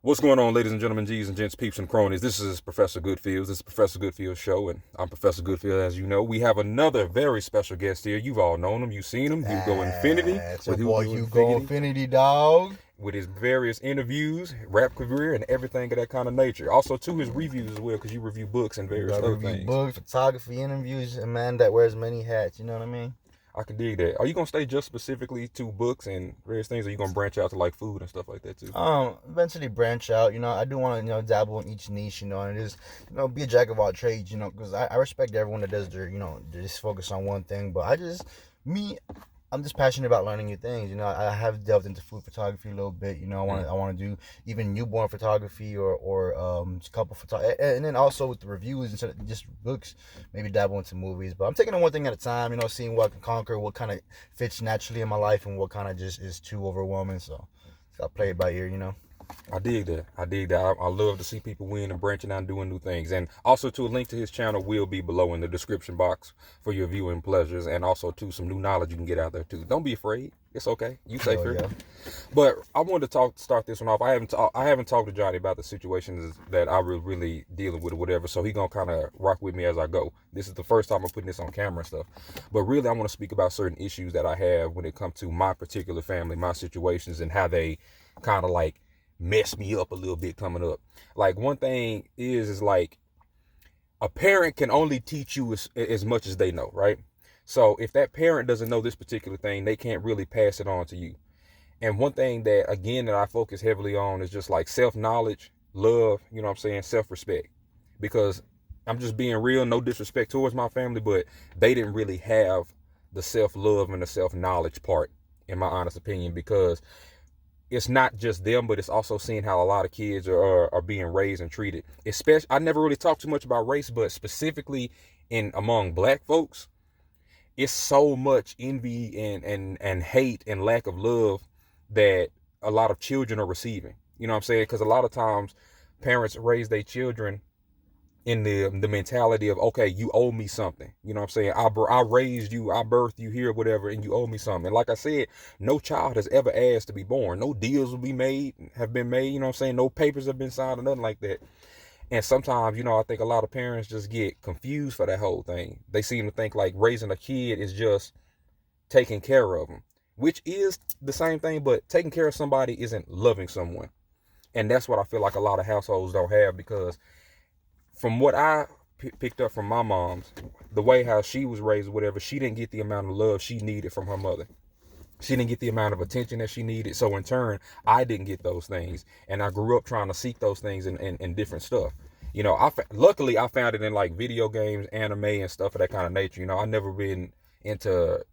What's going on, ladies and gentlemen, G's and gents, peeps and cronies? This is Professor Goodfeels. This is Professor Goodfeels Show, and I'm Professor Goodfield, as you know. We have another very special guest here. You've all known him. You've seen him. Hugo Infinity. It's your boy Hugo Infinity, dog. With his various interviews, rap career, and everything of that kind of nature. Also, to his reviews as well, because you review books and various other things. Books, photography, interviews, a man that wears many hats, you know what I mean? I can dig that. Are you gonna stay just specifically to books and various things, or are you gonna branch out to like food and stuff like that too? Eventually branch out. I do want to, dabble in each niche, and it is, be a jack of all trades, because I respect everyone that does their, just focus on one thing. But I'm just passionate about learning new things. I have delved into food photography a little bit. I want to do even newborn photography or couple photography, and then also with the reviews instead of just books, maybe dabble into movies. But I'm taking it one thing at a time. Seeing what I can conquer, what kind of fits naturally in my life, and what kind of just is too overwhelming. So I play it by ear. I dig that. I love to see people win and branching out and doing new things. And also, a link to his channel will be below in the description box for your viewing pleasures, and also some new knowledge you can get out there too. Don't be afraid. It's okay. You safe here. Yeah. But I wanted to start this one off. I haven't talked to Johnny about the situations that I really dealing with or whatever. So he gonna kind of rock with me as I go. This is the first time I'm putting this on camera and stuff. But really, I want to speak about certain issues that I have when it comes to my particular family, my situations, and how they kind of like mess me up a little bit coming up. Like, one thing is like a parent can only teach you as much as they know, right? So if that parent doesn't know this particular thing, they can't really pass it on to you. And one thing that, again, that I focus heavily on is just like self-knowledge, love, self-respect. Because I'm just being real, no disrespect towards my family, but they didn't really have the self-love and the self-knowledge part, in my honest opinion, because it's not just them, but it's also seeing how a lot of kids are being raised and treated. Especially, I never really talked too much about race, but specifically among black folks, it's so much envy and hate and lack of love that a lot of children are receiving. You know what I'm saying? Because a lot of times parents raise their children in the mentality of, okay, you owe me something. You know what I'm saying? I raised you, I birthed you here, whatever, and you owe me something. And like I said, no child has ever asked to be born. No deals have been made, you know what I'm saying? No papers have been signed or nothing like that. And sometimes, I think a lot of parents just get confused for that whole thing. They seem to think like raising a kid is just taking care of them, which is the same thing, but taking care of somebody isn't loving someone. And that's what I feel like a lot of households don't have, because from what I picked up from my mom's, the way how she was raised or whatever, she didn't get the amount of love she needed from her mother. She didn't get the amount of attention that she needed. So in turn, I didn't get those things. And I grew up trying to seek those things in different stuff. Luckily I found it in like video games, anime, and stuff of that kind of nature. I never been into,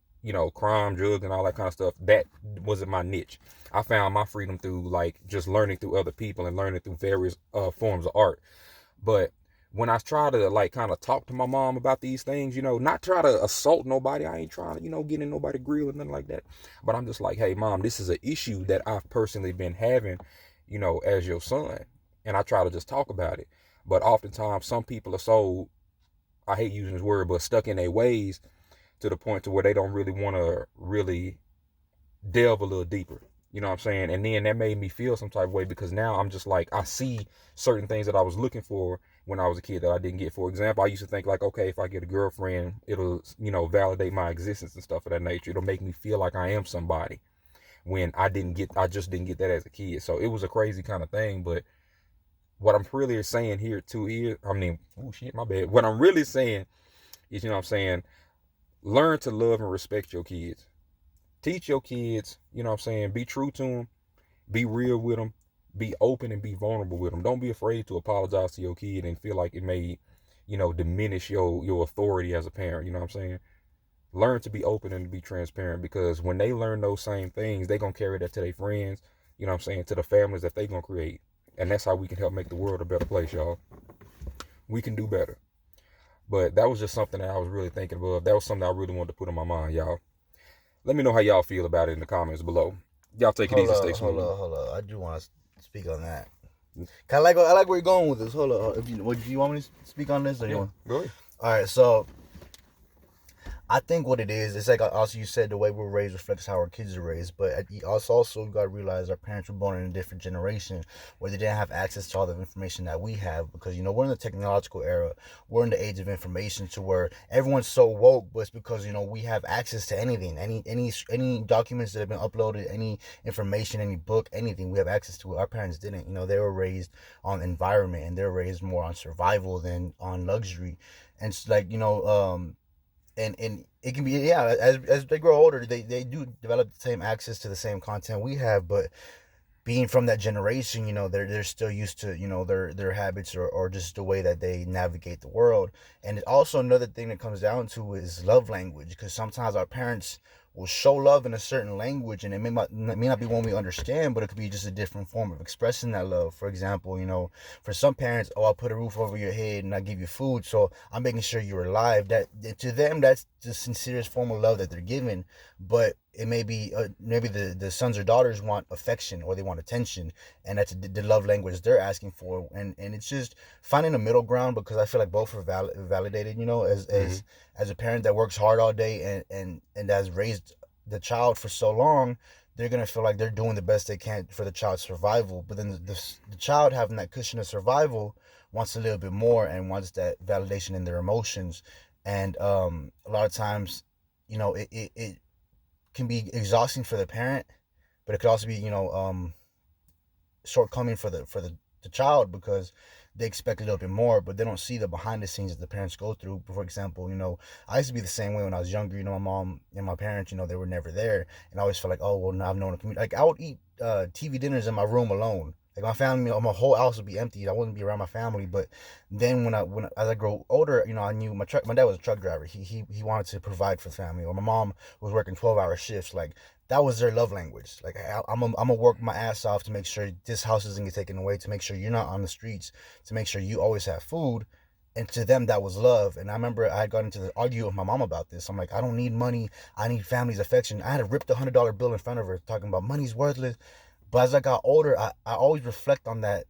crime, drugs, and all that kind of stuff. That wasn't my niche. I found my freedom through like just learning through other people and learning through various forms of art. But when I try to like kind of talk to my mom about these things, not try to assault nobody. I ain't trying to, get in nobody grill or nothing like that. But I'm just like, hey, mom, this is an issue that I've personally been having, as your son. And I try to just talk about it. But oftentimes some people are so, I hate using this word, but stuck in their ways to the point to where they don't really want to really delve a little deeper. You know what I'm saying? And then that made me feel some type of way, because now I'm just like, I see certain things that I was looking for when I was a kid that I didn't get. For example, I used to think like, okay, if I get a girlfriend, it'll, validate my existence and stuff of that nature. It'll make me feel like I am somebody, when I just didn't get that as a kid. So it was a crazy kind of thing. But what I'm really saying here too is, my bad. What I'm really saying is, learn to love and respect your kids. Teach your kids, be true to them, be real with them, be open and be vulnerable with them. Don't be afraid to apologize to your kid and feel like it may, diminish your authority as a parent. You know what I'm saying? Learn to be open and to be transparent, because when they learn those same things, they're going to carry that to their friends, to the families that they're going to create. And that's how we can help make the world a better place, y'all. We can do better. But that was just something that I was really thinking of. That was something I really wanted to put in my mind, y'all. Let me know how y'all feel about it in the comments below. Y'all take it easy, stay smooth. Hold up. I do want to speak on that. I like where you're going with this. Hold up. Do you want me to speak on this? Or yeah, go ahead. All right. So I think what it is, it's like also you said the way we're raised reflects how our kids are raised. But also you got to realize our parents were born in a different generation where they didn't have access to all the information that we have, because we're in the technological era, we're in the age of information to where everyone's so woke, but it's because we have access to anything, any documents that have been uploaded, any information, any book, anything, we have access to it. Our parents didn't. They were raised on environment, and they were raised more on survival than on luxury. And it's like and it can be, yeah, as they grow older, they do develop the same access to the same content we have, but being from that generation, they're still used to their habits, or just the way that they navigate the world. And also another thing that comes down to is love language, because sometimes our parents will show love in a certain language, and it may not be one we understand, but it could be just a different form of expressing that love. For example, for some parents, oh, I'll put a roof over your head and I give you food, so I'm making sure you're alive. That, to them, that's the sincerest form of love that they're giving. But it may be maybe the sons or daughters want affection, or they want attention, and that's the love language they're asking for. And it's just finding a middle ground, because I feel like both are validated. As Hmm. as a parent that works hard all day and has raised the child for so long, they're gonna feel like they're doing the best they can for the child's survival. But then the child, having that cushion of survival, wants a little bit more and wants that validation in their emotions. And a lot of times, it can be exhausting for the parent, but it could also be shortcoming for the child, because they expect a little bit more, but they don't see the behind the scenes that the parents go through. For example, I used to be the same way when I was younger. My mom and my parents, they were never there, and I always felt like, oh well, now I've known a community. Like, I would eat TV dinners in my room alone. Like, my family, my whole house would be empty. I wouldn't be around my family. But then as I grow older, I knew my dad was a truck driver. He wanted to provide for the family, or my mom was working 12-hour shifts. Like, that was their love language. Like, I'm gonna work my ass off to make sure this house doesn't get taken away, to make sure you're not on the streets, to make sure you always have food. And to them, that was love. And I remember I got into the argue with my mom about this. I'm like, I don't need money. I need family's affection. I had to rip the $100 bill in front of her, talking about money's worthless. But as I got older, I always reflect on that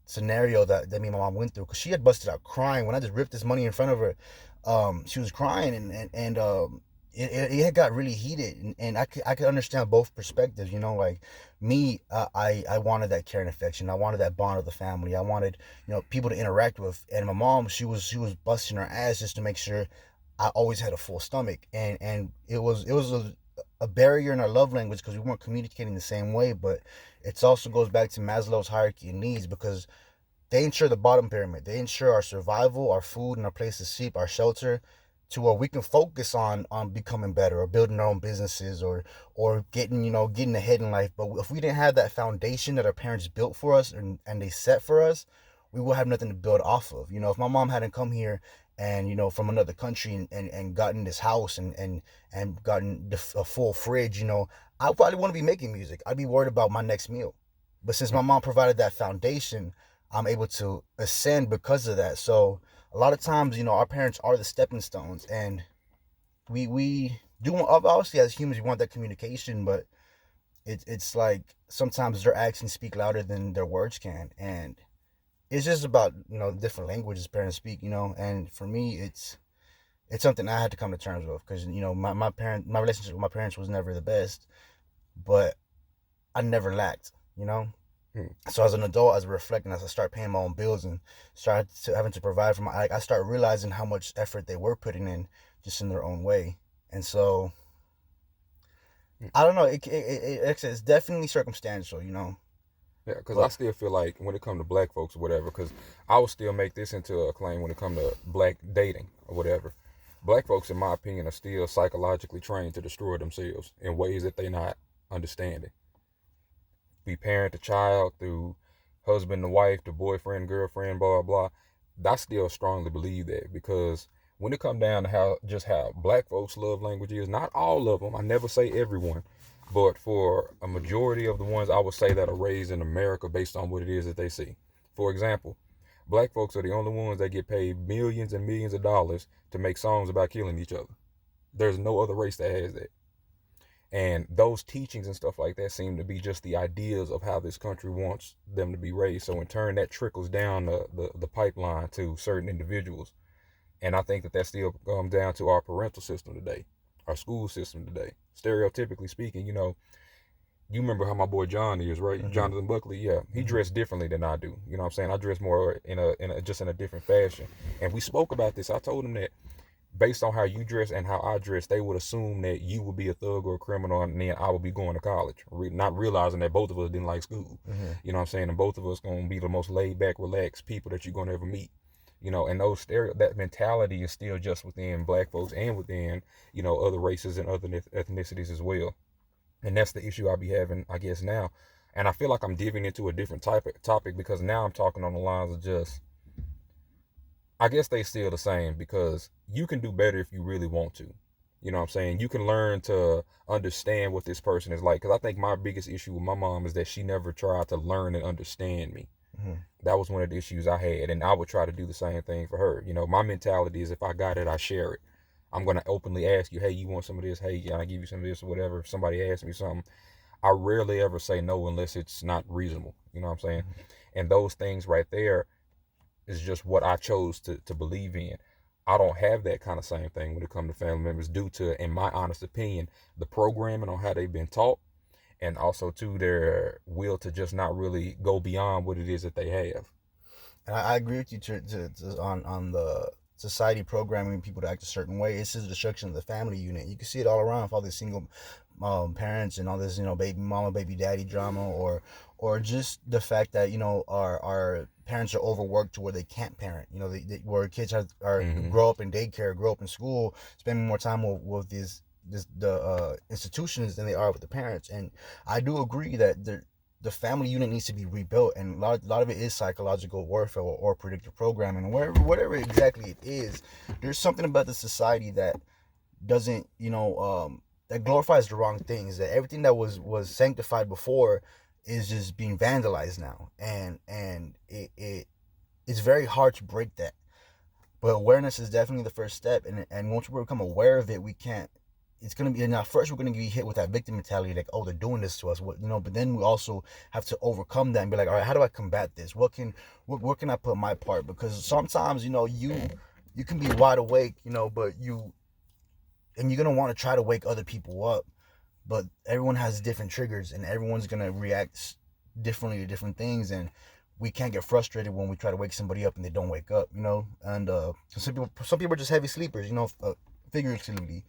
scenario that me and my mom went through, because she had busted out crying when I just ripped this money in front of her. She was crying, and it had got really heated, and I could understand both perspectives. Like me, I wanted that care and affection. I wanted that bond of the family. I wanted people to interact with. And my mom, she was busting her ass just to make sure I always had a full stomach. And it was a barrier in our love language, because we weren't communicating the same way. But it also goes back to Maslow's hierarchy of needs, because they ensure the bottom pyramid. They ensure our survival, our food, and our place to sleep, our shelter, to where we can focus on becoming better, or building our own businesses, or getting ahead in life. But if we didn't have that foundation that our parents built for us, and they set for us, we will have nothing to build off of. If my mom hadn't come here and from another country, and gotten this house, and gotten a full fridge, I probably wouldn't be making music. I'd be worried about my next meal. But since my mom provided that foundation, I'm able to ascend because of that. So a lot of times, our parents are the stepping stones, and we do, obviously, as humans, we want that communication. But it's like sometimes their actions speak louder than their words can. And it's just about different languages parents speak. And for me, it's something I had to come to terms with, because my relationship with my parents was never the best, but I never lacked. So as an adult, as I reflect, and as I start paying my own bills, and start having to provide for I start realizing how much effort they were putting in, just in their own way. And so I don't know. It's definitely circumstantial. Yeah, because I But still feel like when it comes to black folks or whatever, because I would still make this into a claim when it comes to black dating or whatever. Black folks, in my opinion, are still psychologically trained to destroy themselves in ways that they're not understanding. We parent the child through husband to wife, to boyfriend, girlfriend, blah, blah, blah. I still strongly believe that, because when it comes down to how black folks love language is, not all of them, I never say everyone, but for a majority of the ones I would say that are raised in America based on what it is that they see. For example, black folks are the only ones that get paid millions and millions of dollars to make songs about killing each other. There's no other race that has that. And those teachings and stuff like that seem to be just the ideas of how this country wants them to be raised. So in turn, that trickles down the pipeline to certain individuals. And I think that still comes down to our parental system today, our school system today. Stereotypically speaking, you remember how my boy John is, right? Mm-hmm. Jonathan Buckley, yeah. He Mm-hmm. dressed differently than I do. You know what I'm saying? I dress more just in a different fashion. And we spoke about this. I told him that based on how you dress and how I dress, they would assume that you would be a thug or a criminal, and then I would be going to college, not realizing that both of us didn't like school. Mm-hmm. You know what I'm saying? And both of us gonna be the most laid back, relaxed people that you're gonna ever meet. And that mentality is still just within black folks and within other races and other ethnicities as well. And that's the issue I'll be having, I guess, now. And I feel like I'm diving into a different type of topic because now I'm talking on the lines of just, I guess they still the same because you can do better if you really want to. You know what I'm saying? You can learn to understand what this person is like. Because I think my biggest issue with my mom is that she never tried to learn and understand me. Mm-hmm. That was one of the issues I had. And I would try to do the same thing for her. My mentality is if I got it, I share it. I'm going to openly ask you, hey, you want some of this? Hey, can I give you some of this or whatever? If somebody asks me something, I rarely ever say no unless it's not reasonable. You know what I'm saying? Mm-hmm. And those things right there is just what I chose to believe in. I don't have that kind of same thing when it comes to family members due to, in my honest opinion, the programming on how they've been taught and also to their will to just not really go beyond what it is that they have. And I agree with you on the society programming people to act a certain way. It's the destruction of the family unit. You can see it all around with all these single parents and all this, baby mama, baby daddy drama, or just the fact that our parents are overworked to where they can't parent. Where kids are grow up in daycare, grow up in school, spending more time with the institutions than they are with the parents. And I do agree that the family unit needs to be rebuilt, and a lot of it is psychological warfare or predictive programming, whatever exactly it is. There's something about the society that doesn't, that glorifies the wrong things. That everything that was sanctified before is just being vandalized now, and it's very hard to break that. But awareness is definitely the first step, and once we become aware of it, we can't. It's gonna be now. First, we're gonna be hit with that victim mentality, like, oh, they're doing this to us. But then we also have to overcome that and be like, all right, how do I combat this? Where can I put my part? Because sometimes, you can be wide awake, but you're gonna want to try to wake other people up. But everyone has different triggers, and everyone's gonna react differently to different things, and we can't get frustrated when we try to wake somebody up and they don't wake up, And some people are just heavy sleepers, figuratively.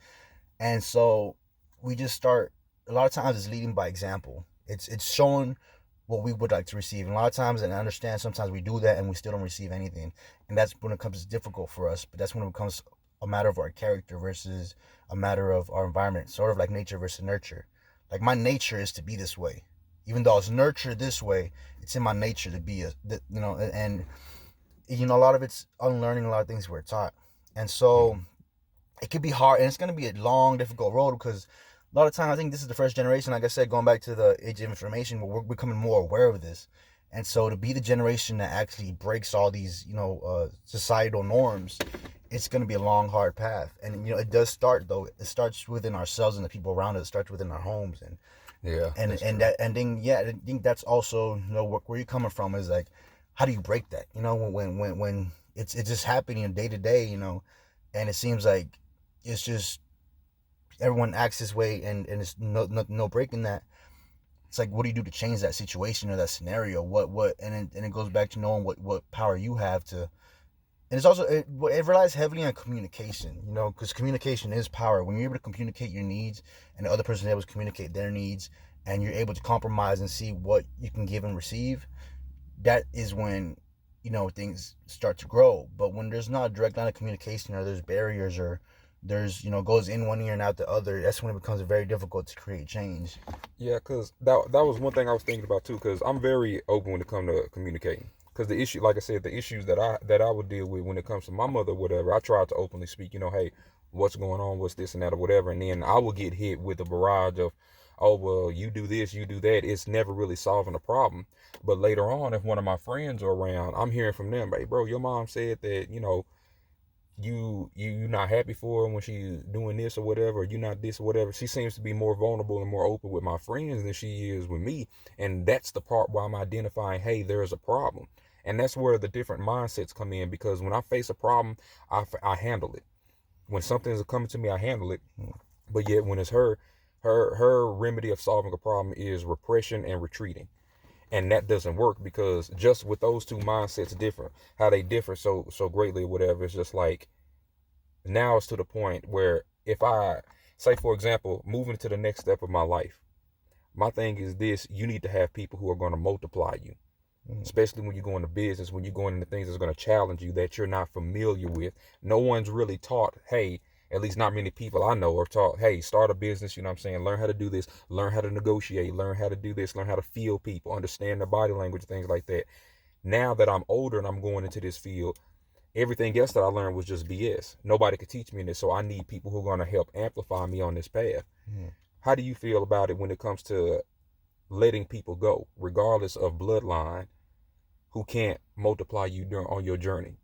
And so we just start. A lot of times it's leading by example. It's showing what we would like to receive. And a lot of times, and I understand sometimes we do that and we still don't receive anything. And that's when it becomes difficult for us. But that's when it becomes a matter of our character versus a matter of our environment. Sort of like nature versus nurture. Like, my nature is to be this way. Even though I was nurtured this way, it's in my nature to be and a lot of it's unlearning a lot of things we're taught. And so it could be hard, and it's going to be a long, difficult road, because a lot of times I think this is the first generation, like I said, going back to the age of information, where we're becoming more aware of this. And so to be the generation that actually breaks all these, societal norms, it's going to be a long, hard path. And, it does start, though. It starts within ourselves and the people around us. It starts within our homes. And Yeah. I think that's also, where you're coming from is like, how do you break that? When it's just happening day to day, and it seems like it's just everyone acts this way, and it's no breaking that. It's like, what do you do to change that situation or that scenario? And it goes back to knowing what power you have to. And it's also it relies heavily on communication, because communication is power. When you're able to communicate your needs and the other person is able to communicate their needs, and you're able to compromise and see what you can give and receive, that is when things start to grow. But when there's not a direct line of communication, or there's barriers, or there's goes in one ear and out the other, that's when it becomes very difficult to create change. Yeah, because that was one thing I was thinking about too. Because I'm very open when it comes to communicating. Because the issue, like I said, the issues that I would deal with when it comes to my mother, whatever, I try to openly speak. Hey, what's going on? What's this and that or whatever, and then I will get hit with a barrage of, oh well, you do this, you do that. It's never really solving a problem. But later on, if one of my friends are around, I'm hearing from them, hey bro, your mom said that you not happy for her when she's doing this or whatever, or you not this or whatever. She seems to be more vulnerable and more open with my friends than she is with me. And that's the part where I'm identifying, hey, there's a problem. And that's where the different mindsets come in, because when I face a problem, I handle it. When something is coming to me, I handle it. But yet when it's her remedy of solving a problem is repression and retreating. And that doesn't work, because just with those two mindsets different, how they differ so greatly or whatever, it's just like, now it's to the point where if I say, for example, moving to the next step of my life, my thing is this: you need to have people who are going to multiply you, especially when you go into business, when you're going into things that's going to challenge you, that you're not familiar with. No one's really taught, hey, at least not many people I know are taught, hey, start a business, you know what I'm saying? Learn how to do this, learn how to negotiate, learn how to do this, learn how to feel people, understand their body language, things like that. Now that I'm older and I'm going into this field, everything else that I learned was just BS. Nobody could teach me this, so I need people who are going to help amplify me on this path. How do you feel about it when it comes to letting people go, regardless of bloodline, who can't multiply you on your journey?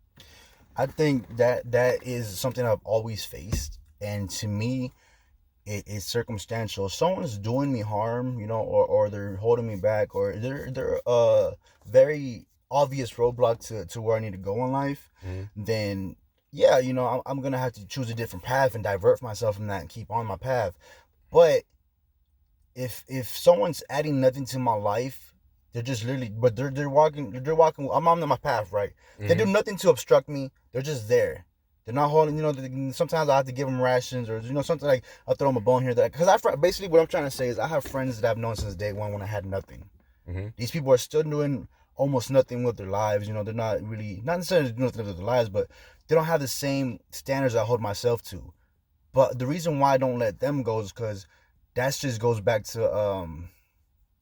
I think that is something I've always faced, and to me, it is circumstantial. If someone's doing me harm, or they're holding me back, or they're a very obvious roadblock to where I need to go in life, then yeah, I'm gonna have to choose a different path and divert myself from that and keep on my path. But if someone's adding nothing to my life, they're just literally, but they're walking. I'm on my path, right? They do nothing to obstruct me. They're just there. They're not holding. Sometimes I have to give them rations, or something like I'll throw them a bone here. Because basically what I'm trying to say is I have friends that I've known since day one when I had nothing. These people are still doing almost nothing with their lives. They're not necessarily doing nothing with their lives, but they don't have the same standards I hold myself to. But the reason why I don't let them go is because that just goes back to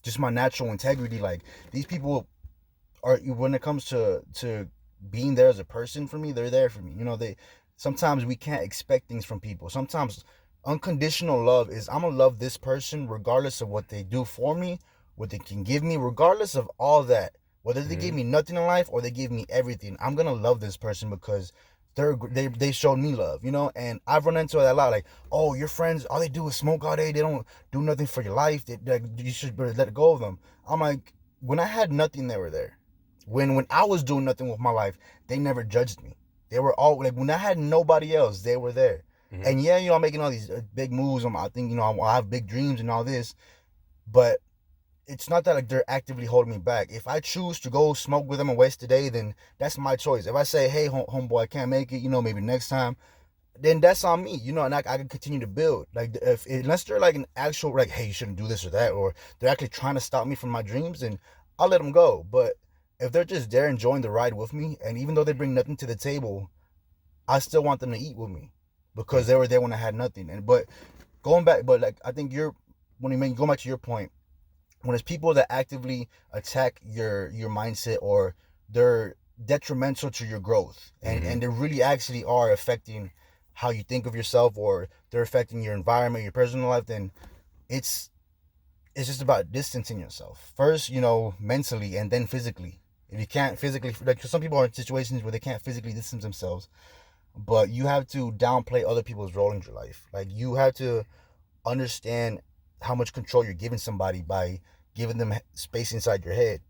just my natural integrity. Like, these people are, when it comes to being there as a person for me, they're there for me. They sometimes we can't expect things from people. Sometimes unconditional love is, I'm gonna love this person regardless of what they do for me, what they can give me, regardless of all that. Whether they give me nothing in life or they give me everything, I'm gonna love this person because they showed me love, and I've run into that a lot. Like, oh, your friends, all they do is smoke all day. They don't do nothing for your life. You should let go of them. I'm like, when I had nothing, they were there. When I was doing nothing with my life, they never judged me. They were all like, when I had nobody else, they were there. And yeah, I'm making all these big moves. I think I have big dreams and all this, but it's not that like they're actively holding me back. If I choose to go smoke with them and waste the day, then that's my choice. If I say, hey, homeboy, I can't make it, maybe next time, then that's on me, and I can continue to build. Like, unless they're like an actual, like, hey, you shouldn't do this or that, or they're actually trying to stop me from my dreams, then I'll let them go. But if they're just there enjoying the ride with me, and even though they bring nothing to the table, I still want them to eat with me because they were there when I had nothing. But like, I think go back to your point, when it's people that actively attack your mindset, or they're detrimental to your growth, and they really actually are affecting how you think of yourself, or they're affecting your environment, your personal life, then it's just about distancing yourself first, mentally, and then physically. If you can't physically, like, some people are in situations where they can't physically distance themselves, but you have to downplay other people's role in your life. Like, you have to understand how much control you're giving somebody by giving them space inside your head.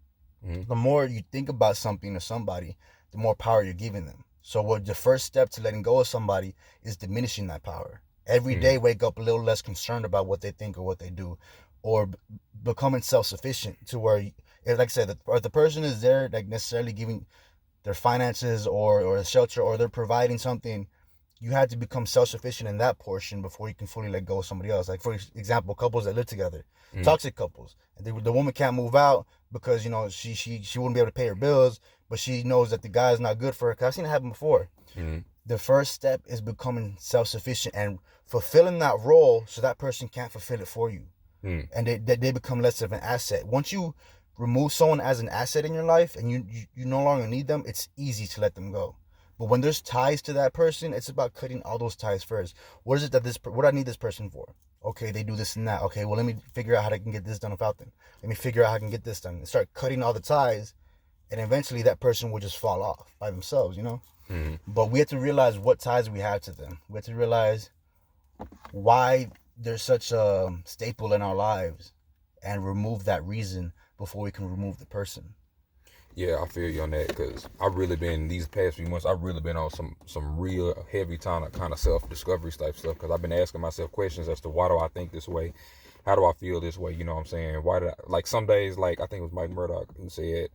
The more you think about something or somebody, the more power you're giving them. So what the first step to letting go of somebody is diminishing that power. Every day, wake up a little less concerned about what they think or what they do, or becoming self-sufficient to where, like I said, if the person is there, like, necessarily giving their finances or a shelter, or they're providing something, you have to become self-sufficient in that portion before you can fully let go of somebody else. Like, for example, couples that live together, toxic couples, the woman can't move out because she wouldn't be able to pay her bills, but she knows that the guy is not good for her. Cause I've seen it happen before. The first step is becoming self-sufficient and fulfilling that role, so that person can't fulfill it for you, and they become less of an asset. Once you remove someone as an asset in your life, and you no longer need them, it's easy to let them go. But when there's ties to that person, it's about cutting all those ties first. What is it that what I need this person for? Okay, they do this and that. Okay, well, let me figure out how I can get this done without them. Let me figure out how I can get this done. And start cutting all the ties, and eventually that person will just fall off by themselves, But we have to realize what ties we have to them. We have to realize why they're such a staple in our lives, and remove that reason before we can remove the person. Yeah, I feel you on that because I really been these past few months. I've really been on some real heavy kind of self discovery type stuff because I've been asking myself questions as to why do I think this way, how do I feel this way. You know what I'm saying? Why did I, like some days like I think it was Mike Murdoch who said,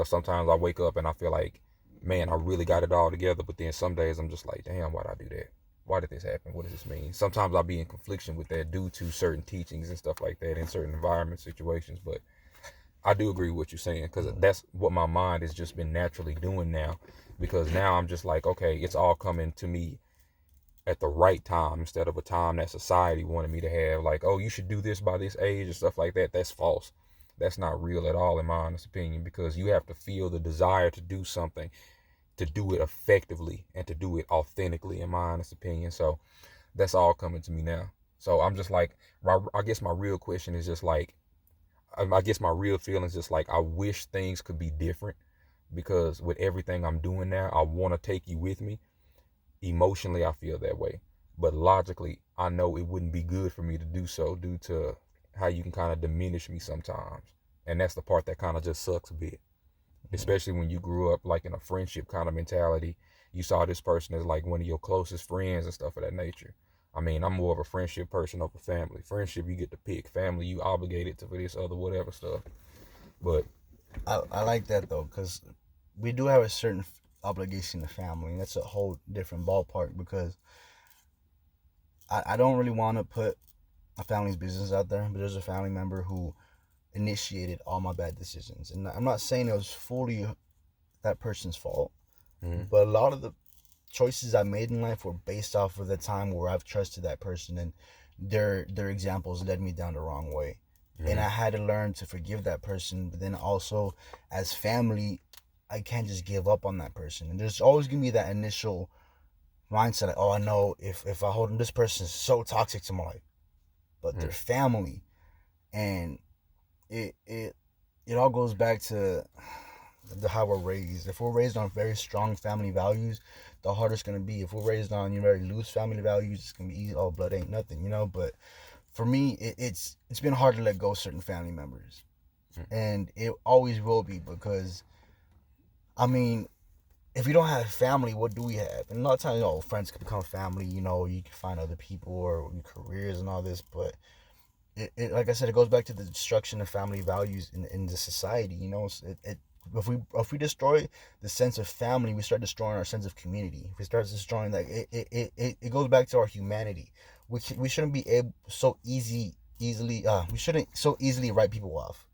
sometimes I wake up and I feel like, man, I really got it all together, but then some days I'm just like, damn, why did I do that? Why did this happen? What does this mean? Sometimes I'll be in confliction with that due to certain teachings and stuff like that in certain environment situations, but I do agree with what you're saying because that's what my mind has just been naturally doing now. Because now I'm just like, okay, it's all coming to me at the right time instead of a time that society wanted me to have. Like, oh, you should do this by this age and stuff like that. That's false. That's not real at all, in my honest opinion, because you have to feel the desire to do something, to do it effectively, and to do it authentically, in my honest opinion. So that's all coming to me now. So I'm just like, I guess my real question is just like, I guess my real feeling is just like I wish things could be different because with everything I'm doing now, I want to take you with me. Emotionally, I feel that way. But logically, I know it wouldn't be good for me to do so due to how you can kind of diminish me sometimes. And that's the part that kind of just sucks a bit. Especially when you grew up like in a friendship kind of mentality. You saw this person as like one of your closest friends and stuff of that nature. I mean, I'm more of a friendship person over family. Friendship, you get to pick. Family, you obligated to for this other whatever stuff. But I like that though, because we do have a certain obligation to family, and that's a whole different ballpark. Because I don't really want to put my family's business out there, but there's a family member who initiated all my bad decisions, and I'm not saying it was fully that person's fault, but a lot of the choices I made in life were based off of the time where I've trusted that person, and their examples led me down the wrong way. And I had to learn to forgive that person, but then also as family, I can't just give up on that person. And there's always gonna be that initial mindset like, oh, I know if I hold them, this person is so toxic to my life, but they're family, and it all goes back to how we're raised. If we're raised on very strong family values, the harder it's gonna be. If we're raised on very loose family values, it's gonna be easy. Oh, blood ain't nothing, But for me, it's been hard to let go of certain family members, and it always will be because, I mean, if we don't have family, what do we have? And a lot of times, friends can become family. You can find other people or your careers and all this, but like I said, it goes back to the destruction of family values in the society. If we destroy the sense of family, we start destroying our sense of community. If we start destroying that, it goes back to our humanity. We shouldn't be able we shouldn't so easily write people off.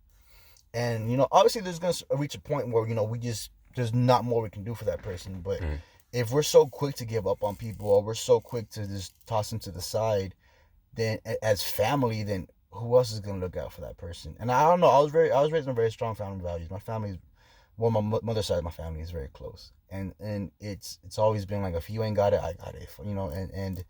And obviously there's gonna reach a point where there's not more we can do for that person. But if we're so quick to give up on people, or we're so quick to just toss them to the side, then as family, then who else is gonna look out for that person? And I don't know. I was raised on very strong family values. My family's, well, my mother's side of my family is very close, and it's always been like, if you ain't got it, I got it.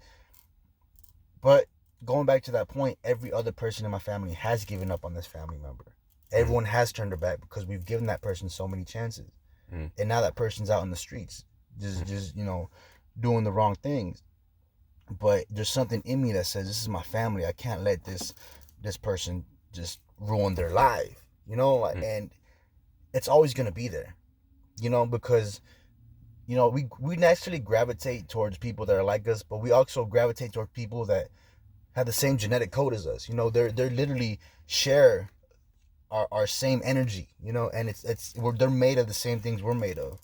But going back to that point, every other person in my family has given up on this family member. Everyone has turned their back because we've given that person so many chances, and now that person's out in the streets, just doing the wrong things. But there's something in me that says, this is my family. I can't let this person just ruin their life, and it's always gonna be there, because we naturally gravitate towards people that are like us, but we also gravitate towards people that have the same genetic code as us. They're literally share our same energy, and they're made of the same things we're made of.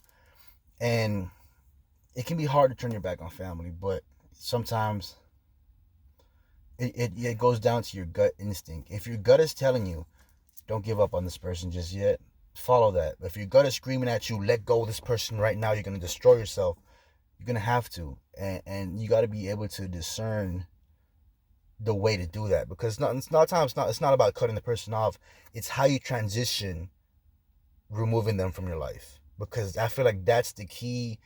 And it can be hard to turn your back on family, but sometimes it goes down to your gut instinct. If your gut is telling you, don't give up on this person just yet, follow that. If your gut is screaming at you, let go of this person right now, you're going to destroy yourself, you're going to have to. And you got to be able to discern the way to do that, because it's not about cutting the person off. It's how you transition removing them from your life, because I feel like that's the key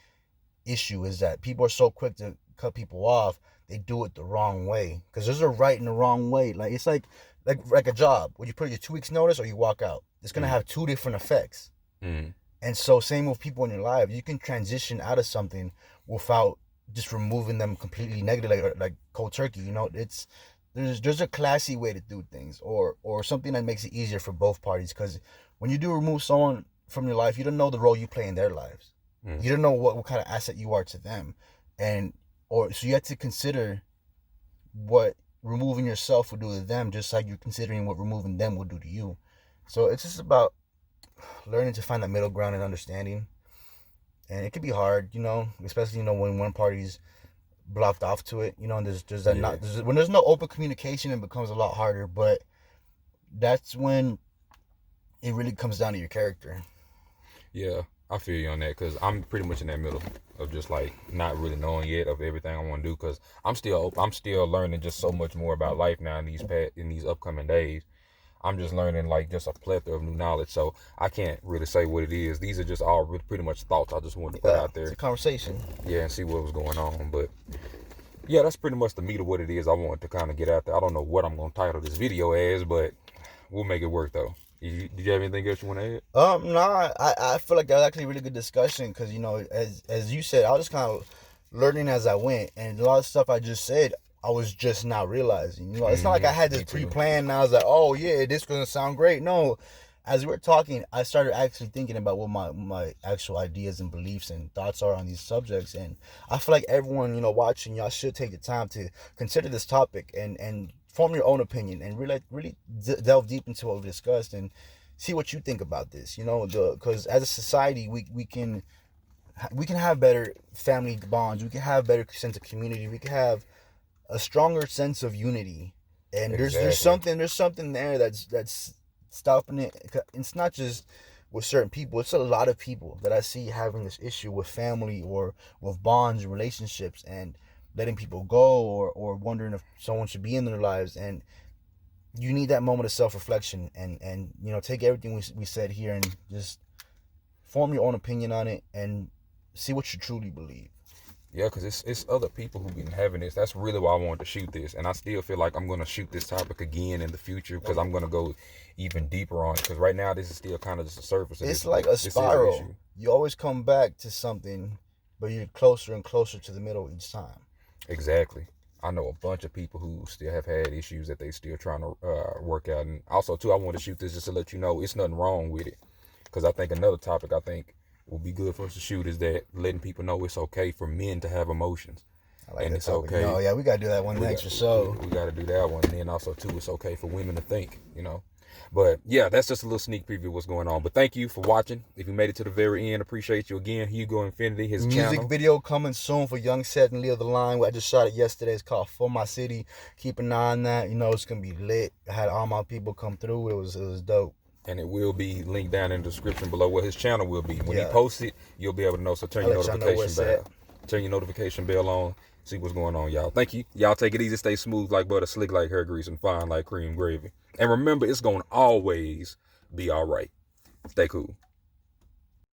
issue, is that people are so quick to cut people off. They do it the wrong way, because there's a right and the wrong way. Like, it's like a job where you put your 2 weeks notice or you walk out. It's gonna have two different effects. And so same with people in your life. You can transition out of something without just removing them completely negatively, like cold turkey. There's a classy way to do things, or something that makes it easier for both parties. Because when you do remove someone from your life. You don't know the role you play in their lives. Mm. You don't know what kind of asset you are to them. So you have to consider what removing yourself will do to them, just like you're considering what removing them will do to you. So it's just about learning to find that middle ground and understanding. And it can be hard, especially, when one party's blocked off to it, and there's that when there's no open communication, it becomes a lot harder. But that's when it really comes down to your character. Yeah, I feel you on that, because I'm pretty much in that middle of just like not really knowing yet of everything I want to do, because I'm still learning just so much more about life now in these upcoming days. I'm just learning like just a plethora of new knowledge, so I can't really say what it is. These are just all pretty much thoughts I just wanted to put out there. It's a conversation. Yeah, and see what was going on. But yeah, that's pretty much the meat of what it is I wanted to kind of get out there. I don't know what I'm going to title this video as, but we'll make it work though. Did you have anything else you want to add? No, I feel like that was actually a really good discussion, because as you said, I was just kind of learning as I went, and a lot of stuff I just said I was just now realizing. It's not like I had this pre-planned and I was like, oh yeah, this is gonna sound great. No, as we're talking, I started actually thinking about what my actual ideas and beliefs and thoughts are on these subjects, and I feel like everyone watching, y'all should take the time to consider this topic and form your own opinion and really delve deep into what we discussed and see what you think about this. Because as a society, we can have better family bonds. We can have better sense of community. We can have a stronger sense of unity. And there's something there that's stopping it. It's not just with certain people. It's a lot of people that I see having this issue with family or with bonds and relationships, and letting people go, or wondering if someone should be in their lives. And you need that moment of self-reflection and take everything we said here and just form your own opinion on it and see what you truly believe. Yeah, because it's other people who've been having this. That's really why I wanted to shoot this, and I still feel like I'm going to shoot this topic again in the future, because I'm going to go even deeper on it, because right now this is still kind of just a surface. It's like a spiral. You always come back to something, but you're closer and closer to the middle each time. Exactly. I know a bunch of people who still have had issues that they still trying to work out. And also, too, I want to shoot this just to let you know it's nothing wrong with it. Because I think another topic will be good for us to shoot is that letting people know it's okay for men to have emotions. I like, and it's topic. Okay. No, yeah, we got to do that one next for sure. We got to do that one. And then also, too, it's okay for women to think, But yeah, that's just a little sneak preview of what's going on. But thank you for watching. If you made it to the very end, appreciate you again. Hugo Infinity, his channel. Music video coming soon for Young Set and Leo the Line. I just shot it yesterday. It's called For My City. Keep an eye on that. It's gonna be lit. I had all my people come through. It was dope. And it will be linked down in the description below what his channel will be. When he posts it, you'll be able to know. So turn your notification bell. Turn your notification bell on. See what's going on, y'all. Thank you. Y'all take it easy. Stay smooth like butter, slick like hair grease, and fine like cream gravy. And remember, it's going to always be all right. Stay cool.